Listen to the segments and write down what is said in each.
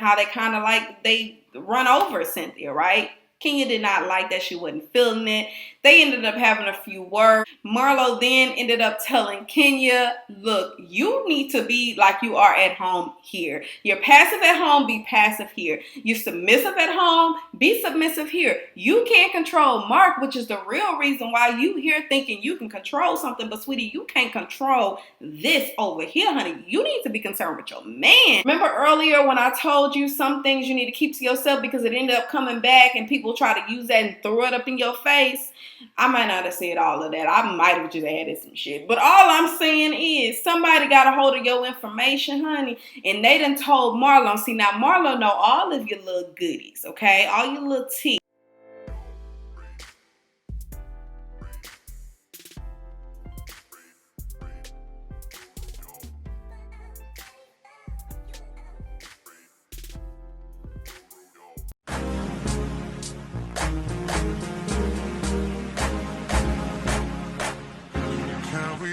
how they kind of like they run over Cynthia, right? Kenya did not like that. She wasn't feeling it. They ended up having a few words. Marlo then ended up telling Kenya, look, you need to be like you are at home here. You're passive at home, be passive here. You're submissive at home, be submissive here. You can't control Mark, which is the real reason why you here thinking you can control something, but sweetie, you can't control this over here, honey. You need to be concerned with your man. Remember earlier when I told you some things you need to keep to yourself because it ended up coming back and people try to use that and throw it up in your face? I might not have said all of that. I might have just added some shit. But all I'm saying is somebody got a hold of your information, honey, and they done told Marlo. See, now Marlo know all of your little goodies, okay? All your little tea.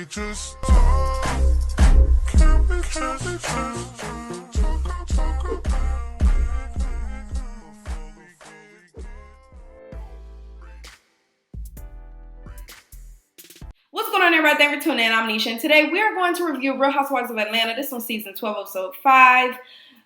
Just talk. Can we just talk about What's going on, everybody? Thanks for tuning in. I'm Nesha, and today we are going to review Real Housewives of Atlanta. This one, season 12, episode 5.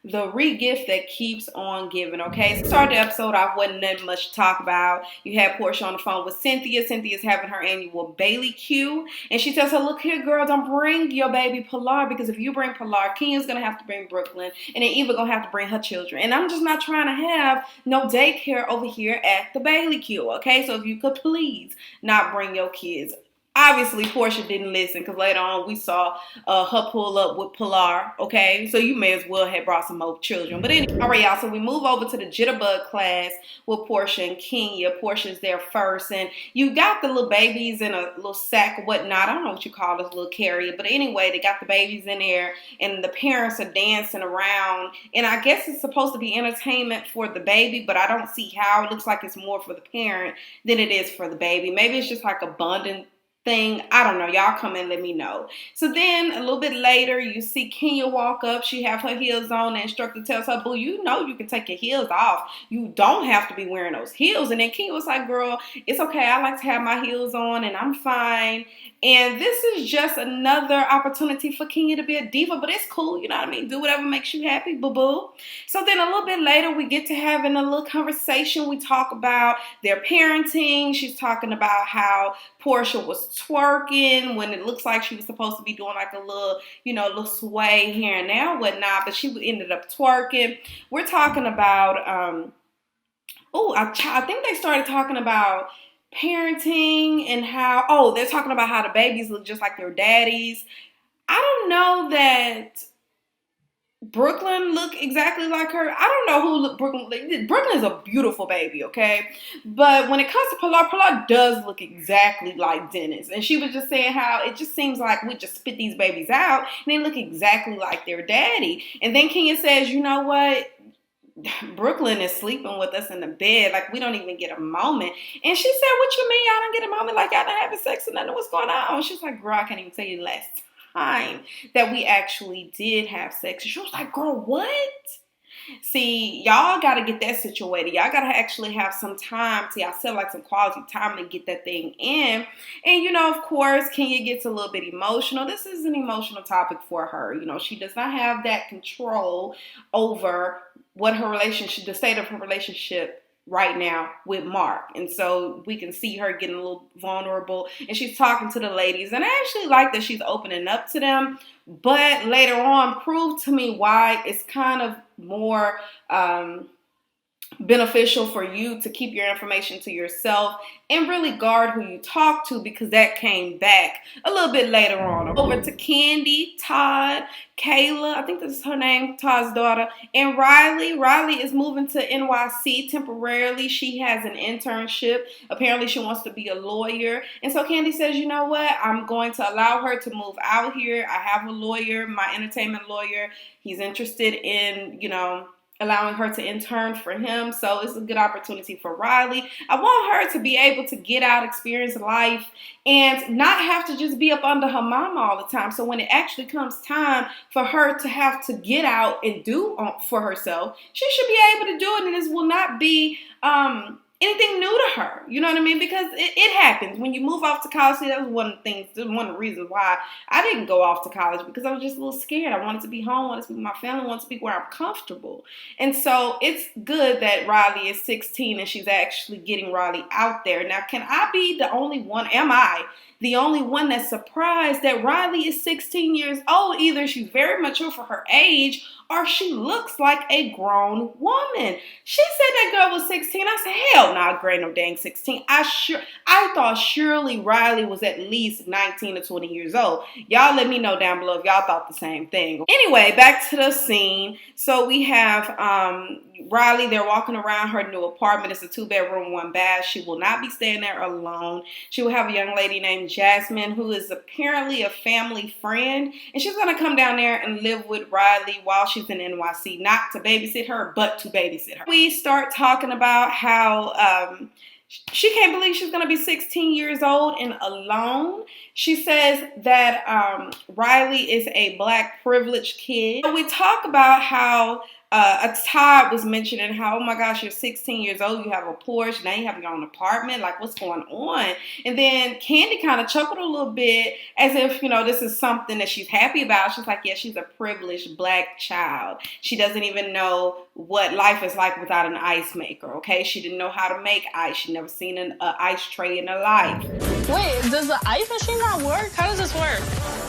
The re-gift that keeps on giving, okay? So start the episode off, wasn't nothing much to talk about. You had Porsha on the phone with Cynthia. Cynthia's having her annual Bailey Q. And she tells her, look here, girl, don't bring your baby Pilar, because if you bring Pilar, Kenya's going to have to bring Brooklyn, and then Eva going to have to bring her children. And I'm just not trying to have no daycare over here at the Bailey Q, okay? So if you could please not bring your kids. Obviously, Porsha didn't listen because later on we saw her pull up with Pilar, okay? So you may as well have brought some more children. But anyway, all right, y'all, so we move over to the Jitterbug class with Porsha and Kenya. Porsha's there first, and you got the little babies in a little sack or whatnot. I don't know what you call this little carrier, but anyway, they got the babies in there, and the parents are dancing around, and I guess it's supposed to be entertainment for the baby, but I don't see how. It looks like it's more for the parent than it is for the baby. Maybe it's just like a bonding thing. I don't know. Y'all come and let me know. So then a little bit later, you see Kenya walk up. She have her heels on. The instructor tells her, boo, you know you can take your heels off. You don't have to be wearing those heels. And then Kenya was like, girl, it's okay. I like to have my heels on and I'm fine. And this is just another opportunity for Kenya to be a diva, but it's cool. You know what I mean? Do whatever makes you happy, boo-boo. So then a little bit later, we get to having a little conversation. We talk about their parenting. She's talking about how Porsha was twerking when it looks like she was supposed to be doing like a little, little sway here and there, whatnot, but she ended up twerking. We're talking about, I think they started talking about parenting and how, they're talking about how the babies look just like their daddies. I don't know that Brooklyn look exactly like her. I don't know who look Brooklyn. Brooklyn is a beautiful baby, okay? But when it comes to Pilar, Pilar does look exactly like Dennis. And she was just saying how it just seems like we just spit these babies out and they look exactly like their daddy. And then Kenya says, you know what? Brooklyn is sleeping with us in the bed. Like, we don't even get a moment. And she said, what you mean y'all don't get a moment? Like, y'all not having sex and nothing? What's going on? She's like, girl, I can't even tell you the last time that we actually did have sex. And she was like, girl, what? See, y'all got to get that situated. Y'all got to actually have some time to yourself, like some quality time to get that thing in. And, of course, Kenya gets a little bit emotional. This is an emotional topic for her. She does not have that control over what her relationship, the state of her relationship right now with Mark. And so we can see her getting a little vulnerable, and she's talking to the ladies, and I actually like that she's opening up to them. But later on, prove to me why it's kind of more beneficial for you to keep your information to yourself and really guard who you talk to, because that came back a little bit later on. Over to Candy, Todd, Kayla, I think this is her name, Todd's daughter, and Riley. Riley is moving to NYC temporarily. She has an internship. Apparently she wants to be a lawyer. And so Candy says, you know what? I'm going to allow her to move out here. I have a lawyer, my entertainment lawyer. He's interested in, allowing her to intern for him. So it's a good opportunity for Riley. I want her to be able to get out, experience life, and not have to just be up under her mama all the time. So when it actually comes time for her to have to get out and do for herself, she should be able to do it, and this will not be anything new to her. You know what I mean? Because it happens when you move off to college. See, that was one of the things, one of the reasons why I didn't go off to college, because I was just a little scared. I wanted to be home, wanted to be with my family, wanted to be where I'm comfortable. And so it's good that Riley is 16 and she's actually getting Riley out there. Now, can I be the only one? Am I the only one that's surprised that Riley is 16 years old? Either she's very mature for her age, or she looks like a grown woman. She said that girl was 16. I said, hell no, nah, great no dang 16. I thought surely Riley was at least 19 or 20 years old. Y'all let me know down below if y'all thought the same thing. Anyway, back to the scene. So we have Riley, they're walking around her new apartment. It's a 2-bedroom, 1 bath. She will not be staying there alone. She will have a young lady named Jasmine, who is apparently a family friend, and she's going to come down there and live with Riley while she's in NYC, not to babysit her, but to babysit her. We start talking about how she can't believe she's going to be 16 years old and alone. She says that Riley is a black privileged kid. We talk about how Todd was mentioning how, oh my gosh, you're 16 years old, you have a Porsche, now you have your own apartment, like what's going on? And then Candy kind of chuckled a little bit as if, you know, this is something that she's happy about. She's like, yeah, she's a privileged black child. She doesn't even know what life is like without an ice maker, okay? She didn't know how to make ice. She never seen an ice tray in her life. Wait, does the ice machine not work? How does this work?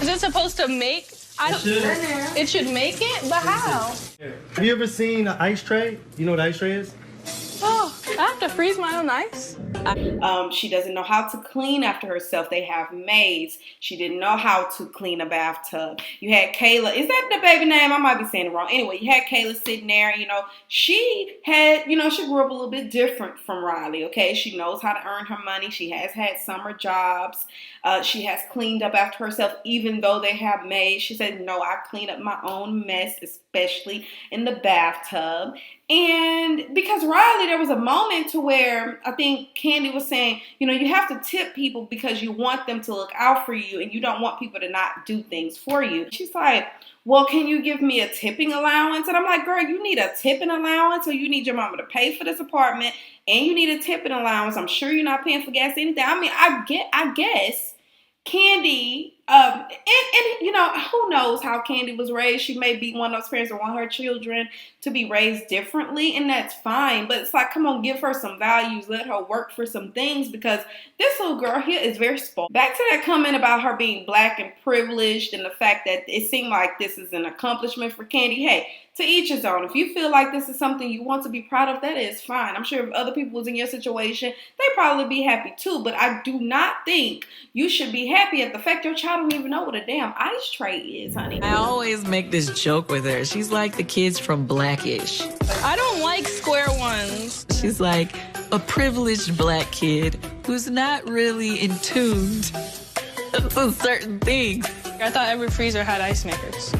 Is it supposed to make? It should make it, but how? Have you ever seen an ice tray? You know what an ice tray is? Oh, I have to freeze my own ice? She doesn't know how to clean after herself. They have maids. She didn't know how to clean a bathtub. You had Kayla. Is that the baby name? I might be saying it wrong. Anyway, you had Kayla sitting there. You know, she had, you know, she grew up a little bit different from Riley, okay? She knows how to earn her money. She has had summer jobs. She has cleaned up after herself, even though they have maids. She said, no, I clean up my own mess, especially in the bathtub. And because Riley, there was a moment to where I think Candy was saying, you know, you have to tip people because you want them to look out for you and you don't want people to not do things for you. She's like, well, can you give me a tipping allowance? And I'm like, girl, you need a tipping allowance, or you need your mama to pay for this apartment and you need a tipping allowance. I'm sure you're not paying for gas or anything. I mean, I guess Candy, and you know, who knows how Candy was raised. She may be one of those parents that want her children to be raised differently, and that's fine. But it's like, come on, give her some values. Let her work for some things, because this little girl here is very spoiled. Back to that comment about her being black and privileged and the fact that it seemed like this is an accomplishment for Candy. Hey, to each his own. If you feel like this is something you want to be proud of, that is fine. I'm sure if other people was in your situation, they'd probably be happy too. But I do not think you should be happy at the fact your child don't even know what a damn ice tray is, honey. I always make this joke with her. She's like the kids from Blackish. I don't like square ones. She's like a privileged black kid who's not really in tune to certain things. I thought every freezer had ice makers.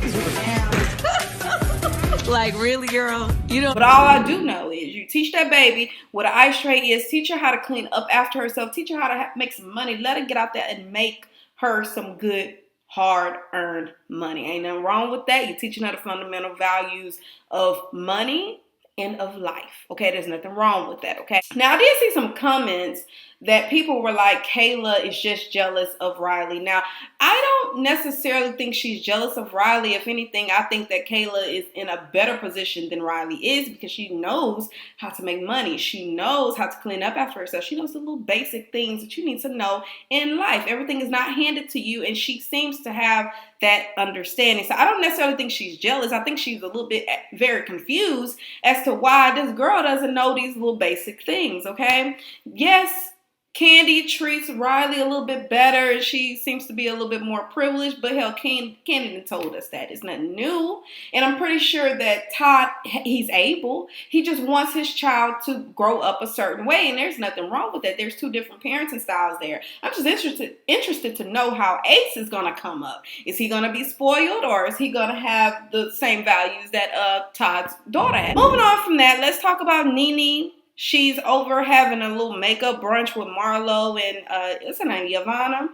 Like, really, girl? You know. But all I do know is you teach that baby what an ice tray is. Teach her how to clean up after herself. Teach her how to make some money. Let her get out there and make her some good, hard-earned money. Ain't nothing wrong with that. You're teaching her the fundamental values of money and of life. Okay, there's nothing wrong with that. Okay. Now, I did see some comments that people were like, Kayla is just jealous of Riley. Now, I don't necessarily think she's jealous of Riley. If anything, I think that Kayla is in a better position than Riley is, because she knows how to make money. She knows how to clean up after herself. She knows the little basic things that you need to know in life. Everything is not handed to you, and she seems to have that understanding. So I don't necessarily think she's jealous. I think she's a little bit very confused as to why this girl doesn't know these little basic things, okay? Yes, Candy treats Riley a little bit better. She seems to be a little bit more privileged, but hell, Candy done told us that. It's nothing new. And I'm pretty sure that Todd, he's able. He just wants his child to grow up a certain way, and there's nothing wrong with that. There's two different parenting styles there. I'm just interested to know how Ace is going to come up. Is he going to be spoiled, or is he going to have the same values that Todd's daughter has? Moving on from that, let's talk about NeNe. She's over having a little makeup brunch with Marlo and, what's her name, Yovanna?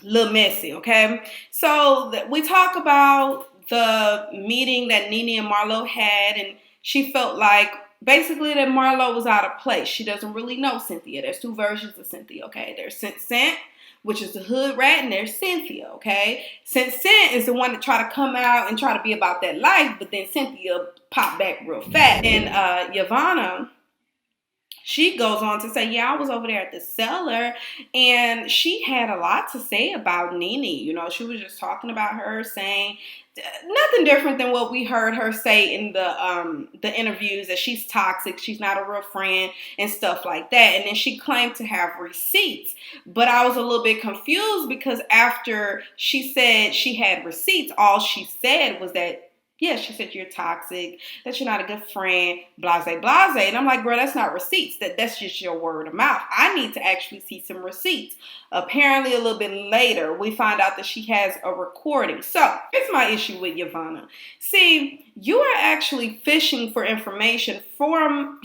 Little messy, okay? So we talk about the meeting that NeNe and Marlo had, and she felt like basically that Marlo was out of place. She doesn't really know Cynthia. There's two versions of Cynthia, okay? There's Scent, which is the hood rat, and there's Cynthia, okay? Scent is the one that try to come out and try to be about that life, but then Cynthia popped back real fast. And Yovanna, she goes on to say, yeah, I was over there at the cellar, and she had a lot to say about NeNe. You know, she was just talking about her, saying nothing different than what we heard her say in the interviews, that she's toxic, she's not a real friend, and stuff like that. And then she claimed to have receipts. But I was a little bit confused because after she said she had receipts, all she said was that, yeah, she said you're toxic, that you're not a good friend, blase, blase. And I'm like, girl, that's not receipts. That's just your word of mouth. I need to actually see some receipts. Apparently, a little bit later, we find out that she has a recording. So, here's my issue with Yovanna. See, you are actually fishing for information from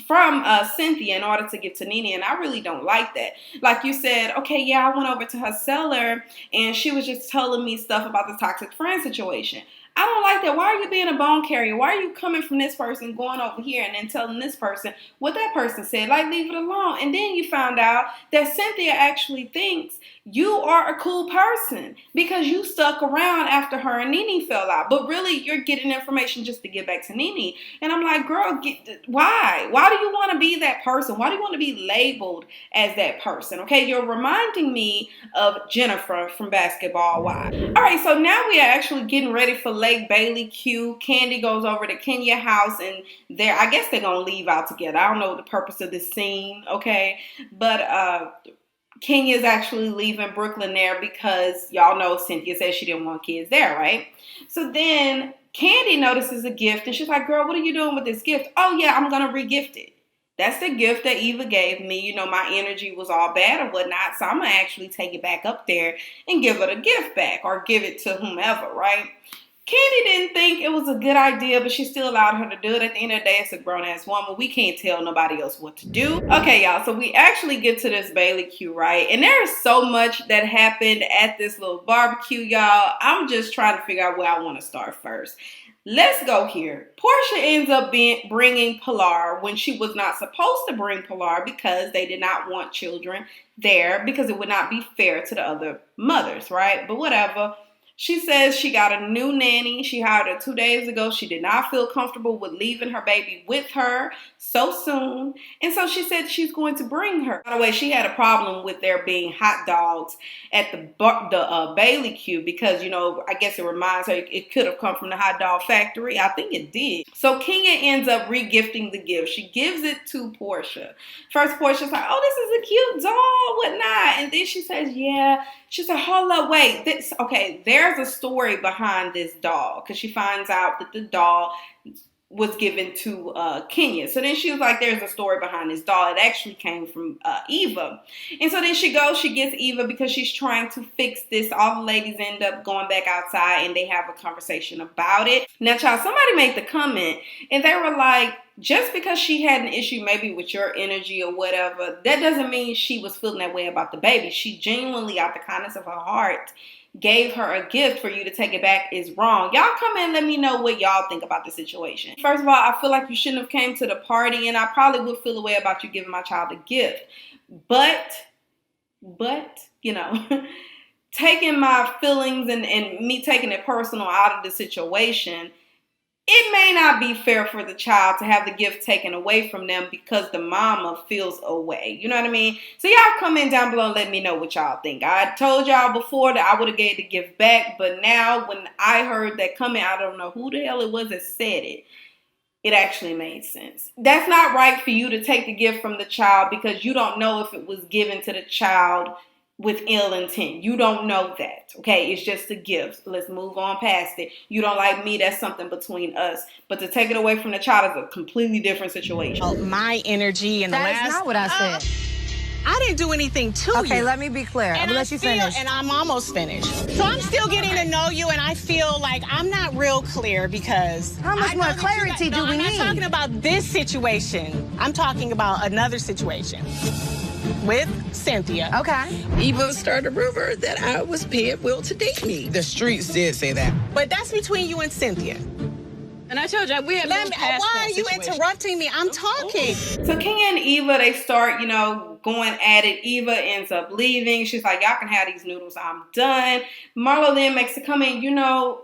Cynthia in order to get to NeNe, and I really don't like that. Like you said, okay, yeah, I went over to her cellar, and she was just telling me stuff about the toxic friend situation. I don't like that. Why are you being a bone carrier? Why are you coming from this person, going over here, and then telling this person what that person said? Like, leave it alone. And then you found out that Cynthia actually thinks you are a cool person because you stuck around after her and NeNe fell out. But really, you're getting information just to get back to NeNe. And I'm like, girl, why? Why do you want to be that person? Why do you want to be labeled as that person? Okay, you're reminding me of Jennifer from Basketball Wives. All right, so now we are actually getting ready for Lake Bailey Q. Candy goes over to Kenya's house, and I guess they're gonna leave out together. I don't know the purpose of this scene, okay? But Kenya's actually leaving Brooklyn there because y'all know Cynthia said she didn't want kids there, right? So then Candy notices a gift, and she's like, girl, what are you doing with this gift? Oh yeah, I'm gonna re-gift it. That's the gift that Eva gave me. You know, my energy was all bad or whatnot, so I'm going to actually take it back up there and give it a gift back or give it to whomever, right? Candy didn't think it was a good idea, but she still allowed her to do it. At the end of the day, it's a grown-ass woman. We can't tell nobody else what to do. Okay, y'all, so we actually get to this Bailey Q, right? And there is so much that happened at this little barbecue, y'all. I'm just trying to figure out where I want to start first. Let's go here. Porsha ends up bringing Pilar when she was not supposed to bring Pilar because they did not want children there because it would not be fair to the other mothers, right? But whatever. She says she got a new nanny. She hired her 2 days ago. She did not feel comfortable with leaving her baby with her so soon. And so she said she's going to bring her. By the way, she had a problem with there being hot dogs at the Bailey Q because, you know, I guess it reminds her it could have come from the hot dog factory. I think it did. So Kenya ends up re-gifting the gift. She gives it to Porsha. First, Porsha's like, oh, this is a cute doll, whatnot. And then she says, yeah. She said, hold up, wait. There's a story behind this doll because she finds out that the doll was given to Kenya. So then she was like, there's a story behind this doll. It actually came from Eva. And so then she gets Eva because she's trying to fix this. All the ladies end up going back outside and they have a conversation about it. Now, child, somebody made the comment and they were like, just because she had an issue maybe with your energy or whatever, that doesn't mean she was feeling that way about the baby. She genuinely, out the kindness of her heart, gave her a gift. For you to take it back is wrong. Y'all come in and let me know what y'all think about the situation. First of all, I feel like you shouldn't have came to the party, and I probably would feel a way about you giving my child a gift. But, you know, taking my feelings and me taking it personal out of the situation, it may not be fair for the child to have the gift taken away from them because the mama feels away. You know what I mean? So y'all comment down below and let me know what y'all think. I told y'all before that I would have gave the gift back, but now when I heard that comment, I don't know who the hell it was that said it. it actually made sense. That's not right for you to take the gift from the child because you don't know if it was given to the child with ill intent. You don't know that, okay? It's just a gift. Let's move on past it. You don't like me, that's something between us. But to take it away from the child is a completely different situation. My energy and That is not what I said. I didn't do anything to you. Okay, let me be clear. I'm gonna let you finish. And I'm almost finished. So I'm still getting to know you, and I feel like I'm not real clear because... How much more clarity do we need? I'm not talking about this situation. I'm talking about another situation with Cynthia. Okay. Eva started a rumor that I was paying Will to date me. The streets did say that. But that's between you and Cynthia. And I told you, we have moved past why that are you situation. interrupting me? I'm talking. So Kenya and Eva, they start, going at it. Eva ends up leaving. She's like, y'all can have these noodles. I'm done. Marlo then makes a comment,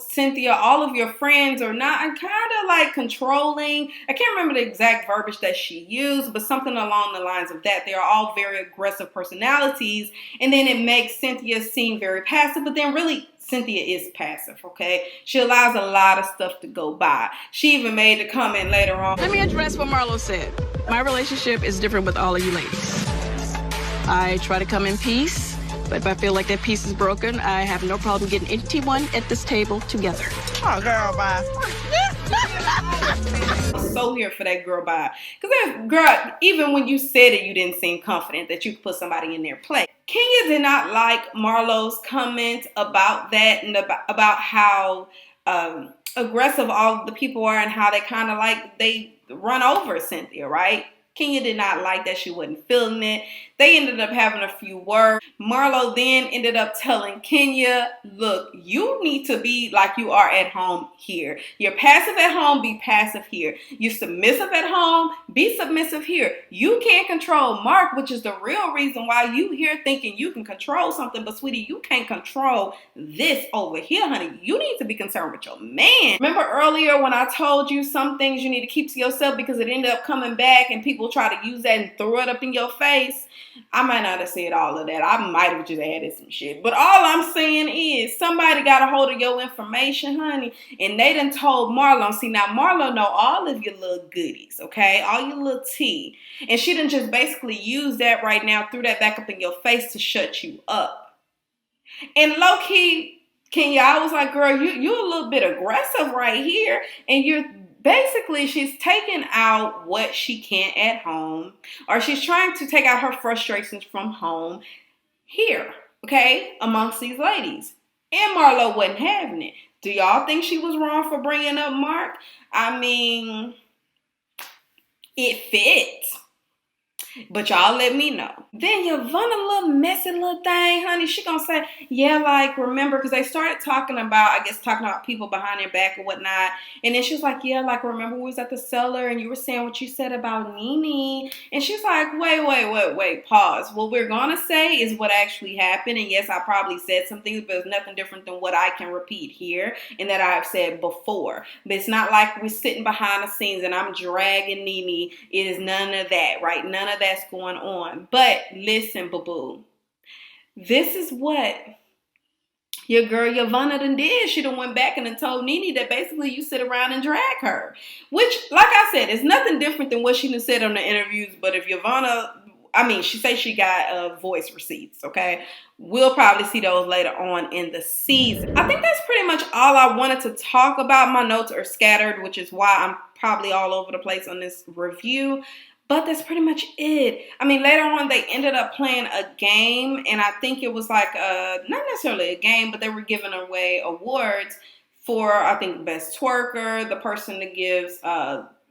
Cynthia, all of your friends are not, kind of like controlling. I can't remember the exact verbiage that she used, but something along the lines of that. They are all very aggressive personalities. And then it makes Cynthia seem very passive, but then really Cynthia is passive, okay? She allows a lot of stuff to go by. She even made the comment later on. Let me address what Marlo said. My relationship is different with all of you ladies. I try to come in peace, but if I feel like that peace is broken, I have no problem getting anyone at this table together. Oh, girl, bye. I'm so here for that girl bye. Because girl, even when you said it, you didn't seem confident that you could put somebody in their place. Kenya did not like Marlo's comment about that and about how aggressive all the people are and how they kind of like they run over Cynthia, right? Kenya did not like that. She wasn't feeling it. They ended up having a few words. Marlo then ended up telling Kenya, look, you need to be like you are at home here. You're passive at home, be passive here. You're submissive at home, be submissive here. You can't control Mark, which is the real reason why you here thinking you can control something. But sweetie, you can't control this over here, honey. You need to be concerned with your man. Remember earlier when I told you some things you need to keep to yourself because it ended up coming back and people try to use that and throw it up in your face? I might not have said all of that. I might have just added some shit. But all I'm saying is somebody got a hold of your information, honey, and they done told Marlo. See, now Marlo know all of your little goodies, okay? All your little tea. And she done just basically use that right now, threw that back up in your face to shut you up. And low-key, Kenya, I was like, girl, you're a little bit aggressive right here, and you're basically, she's taking out what she can at home, or she's trying to take out her frustrations from home here, okay, amongst these ladies. And Marlo wasn't having it. Do y'all think she was wrong for bringing up Mark? I mean, it fits. But y'all let me know. Then Yovanna, little messy little thing, honey, she gonna say, yeah, like, remember, because they started talking about people behind their back and whatnot. And then she was like, yeah, like, remember we was at the cellar and you were saying what you said about NeNe. And she's like, wait, pause. What we're gonna say is what actually happened. And yes, I probably said some things, but it's nothing different than what I can repeat here and that I've said before. But it's not like we're sitting behind the scenes and I'm dragging NeNe. It is none of that, right? None of that's going on. But listen, boo-boo. This is what your girl Yovanna done did. She done went back and told NeNe that basically you sit around and drag her. Which, like I said, is nothing different than what she done said on the interviews. But if Yovanna, she says she got voice receipts, okay? We'll probably see those later on in the season. I think that's pretty much all I wanted to talk about. My notes are scattered, which is why I'm probably all over the place on this review. But that's pretty much it. Later on, they ended up playing a game, and I think it was like, not necessarily a game, but they were giving away awards for, I think, best twerker, the person that gives,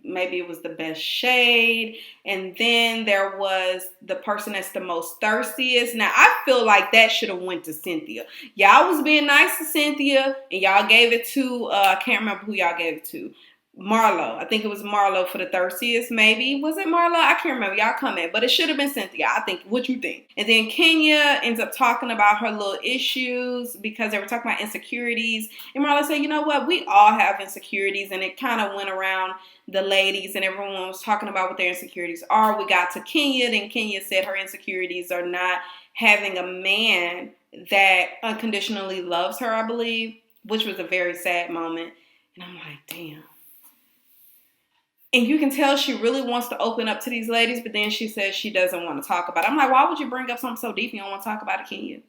maybe it was the best shade, and then there was the person that's the most thirstiest. Now, I feel like that should have went to Cynthia. Y'all was being nice to Cynthia, and y'all gave it to, I can't remember who y'all gave it to. Marlo. I think it was Marlo for the thirstiest, maybe. Was it Marlo? I can't remember. Y'all comment. But it should have been Cynthia, I think. What you think? And then Kenya ends up talking about her little issues because they were talking about insecurities. And Marlo said, you know what? We all have insecurities. And it kind of went around the ladies and everyone was talking about what their insecurities are. We got to Kenya. Then Kenya said her insecurities are not having a man that unconditionally loves her, I believe, which was a very sad moment. And I'm like, damn. And you can tell she really wants to open up to these ladies, but then she says she doesn't want to talk about it. I'm like, why would you bring up something so deep if you don't want to talk about it, can you?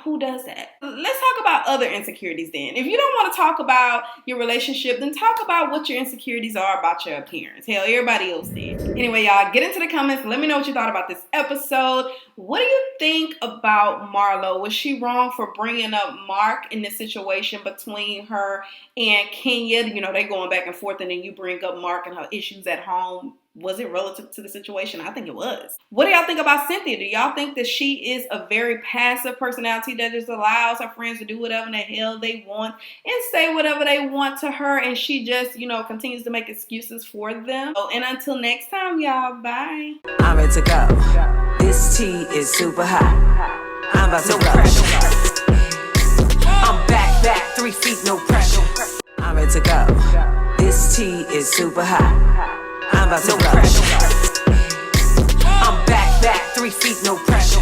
Who does that? Let's talk about other insecurities then. If you don't want to talk about your relationship, then talk about what your insecurities are about your appearance. Hell, everybody else did. Anyway, y'all, get into the comments. Let me know what you thought about this episode. What do you think about Marlo? Was she wrong for bringing up Mark in this situation between her and Kenya? You know, they going back and forth, and then you bring up Mark and her issues at home. Was it relative to the situation? I think it was. What do y'all think about Cynthia? Do y'all think that she is a very passive personality that just allows her friends to do whatever the hell they want and say whatever they want to her, and she just, you know, continues to make excuses for them? Oh, and until next time, y'all, bye. I'm ready to go. This tea is super hot. I'm about to rush. I'm back, 3 feet, no pressure. I'm ready to go. This tea is super hot. I'm about to rush. I'm back, 3 feet, no pressure.